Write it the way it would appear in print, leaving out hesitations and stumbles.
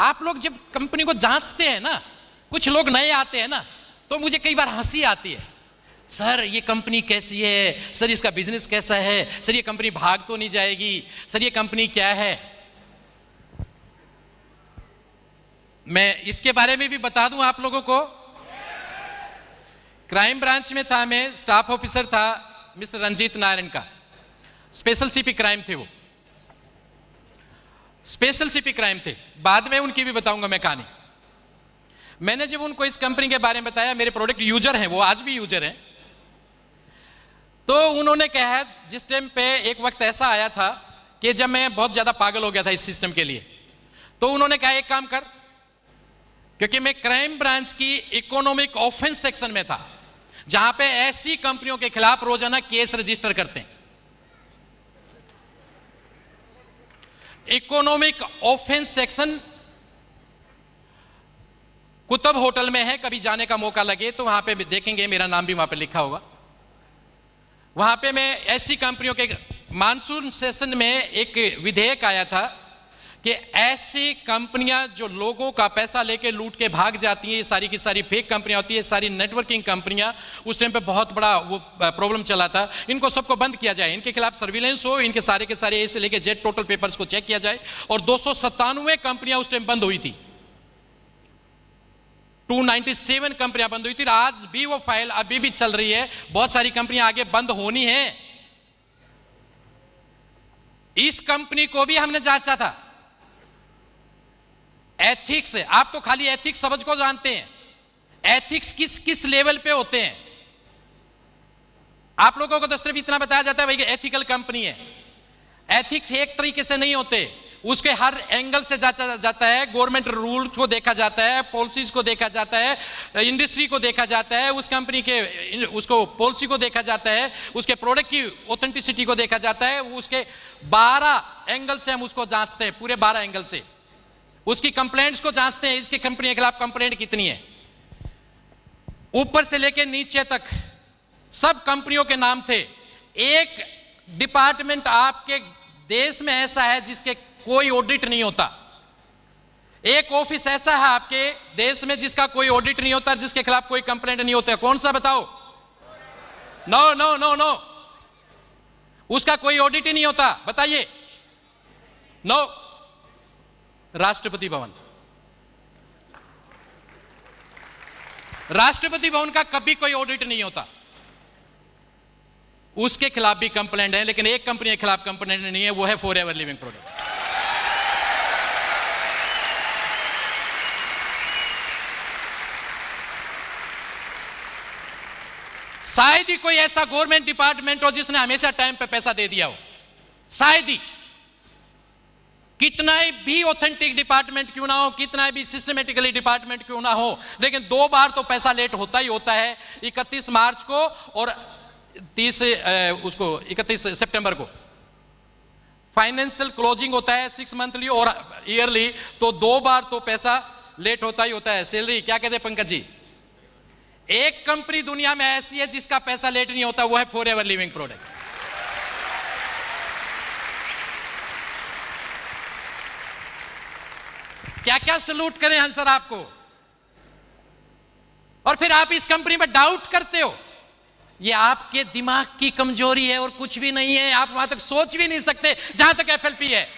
आप लोग जब कंपनी को जांचते हैं ना, कुछ लोग नए आते हैं ना, तो मुझे कई बार हंसी आती है, सर ये कंपनी कैसी है, सर इसका बिजनेस कैसा है, सर ये कंपनी भाग तो नहीं जाएगी, सर ये कंपनी क्या है। मैं इसके बारे में भी बता दूं आप लोगों को। क्राइम ब्रांच में था, मैं स्टाफ ऑफिसर था मिस्टर रंजीत नारायण का, स्पेशल सीपी क्राइम थे वो, स्पेशल सीपी क्राइम थे। बाद में उनकी भी बताऊंगा मैं कहानी। मैंने जब उनको इस कंपनी के बारे में बताया, मेरे प्रोडक्ट यूजर हैं वो, आज भी यूजर हैं, तो उन्होंने कहा, जिस टाइम पे एक वक्त ऐसा आया था कि जब मैं बहुत ज्यादा पागल हो गया था इस सिस्टम के लिए, तो उन्होंने कहा एक काम कर, क्योंकि मैं क्राइम ब्रांच की इकोनॉमिक ऑफेंस सेक्शन में था, जहां पे ऐसी कंपनियों के खिलाफ रोजाना केस रजिस्टर करते हैं। Economic offence section Qutub hotel में है, कभी जाने का मौका लगे तो वहां पे देखेंगे, मेरा नाम भी वहां पे लिखा होगा। वहां पे मैं ऐसी कंपनियों के, मानसून सेशन में एक विधेयक आया था कि ऐसी कंपनियां जो लोगों का पैसा लेके लूट के भाग जाती हैं, ये सारी की सारी फेक कंपनियां होती है, सारी नेटवर्किंग कंपनियां, उस टाइम पे बहुत बड़ा वो प्रॉब्लम चला था, इनको सबको बंद किया जाए, इनके खिलाफ सर्विलेंस हो, इनके सारे के सारे ए से लेके जेड टोटल पेपर्स को चेक किया जाए। और 297 कंपनियां उस टाइम बंद हुई थी, 297 कंपनियां बंद हुई थी। आज भी वो फाइल अभी भी चल रही है, बहुत सारी कंपनियां आगे बंद होनी है। इस कंपनी को भी हमने जांचा था, एथिक्स है, आप तो खाली एथिक्स समझ को जानते हैं, एथिक्स किस किस लेवल पे होते हैं। आप लोगों को तो सिर्फ इतना बताया जाता है भाई कि एथिकल कंपनी है। एथिक्स एक तरीके से नहीं होते, उसके हर एंगल से जांचा जाता है, गवर्नमेंट रूल को देखा जाता है, पॉलिसीज को देखा जाता है, इंडस्ट्री को देखा जाता है, उस कंपनी के उसको पॉलिसी को देखा जाता है, उसके प्रोडक्ट की ऑथेंटिसिटी को देखा जाता है, उसके 12 एंगल से हम उसको जांचते हैं, पूरे 12 एंगल से उसकी कंप्लेंट्स को जांचते हैं, इसकी कंपनी के खिलाफ कंप्लेंट कितनी है, ऊपर से लेकर नीचे तक सब कंपनियों के नाम थे। एक डिपार्टमेंट आपके देश में ऐसा है जिसके कोई ऑडिट नहीं होता, एक ऑफिस ऐसा है आपके देश में जिसका कोई ऑडिट नहीं होता, जिसके खिलाफ कोई कंप्लेंट नहीं होता। कौन सा बताओ? नो नो नो नो, उसका कोई ऑडिट ही नहीं होता, बताइए। नो, राष्ट्रपति भवन। राष्ट्रपति भवन का कभी कोई ऑडिट नहीं होता, उसके खिलाफ भी कंप्लेंट है, लेकिन एक कंपनी के खिलाफ कंप्लेंट नहीं है, वो है फॉरएवर लिविंग प्रोडक्ट। शायद ही कोई ऐसा गवर्नमेंट डिपार्टमेंट हो जिसने हमेशा टाइम पे पैसा दे दिया हो, शायद ही। कितना भी ऑथेंटिक डिपार्टमेंट क्यों ना हो, कितना भी सिस्टमेटिकली डिपार्टमेंट क्यों ना हो, लेकिन 2 बार तो पैसा लेट होता ही होता है, 31 मार्च को और 31 सितंबर को फाइनेंशियल क्लोजिंग होता है, 6 मंथली और ईयरली, तो 2 बार तो पैसा लेट होता ही होता है। सैलरी क्या कहते हैं पंकज जी? एक कंपनी दुनिया में ऐसी है जिसका पैसा लेट नहीं होता, वो है फॉरएवर लिविंग प्रोडक्ट। क्या क्या सलूट करें हम सर आपको, और फिर आप इस कंपनी में डाउट करते हो। ये आपके दिमाग की कमजोरी है और कुछ भी नहीं है, आप वहां तक सोच भी नहीं सकते जहां तक एफएलपी है।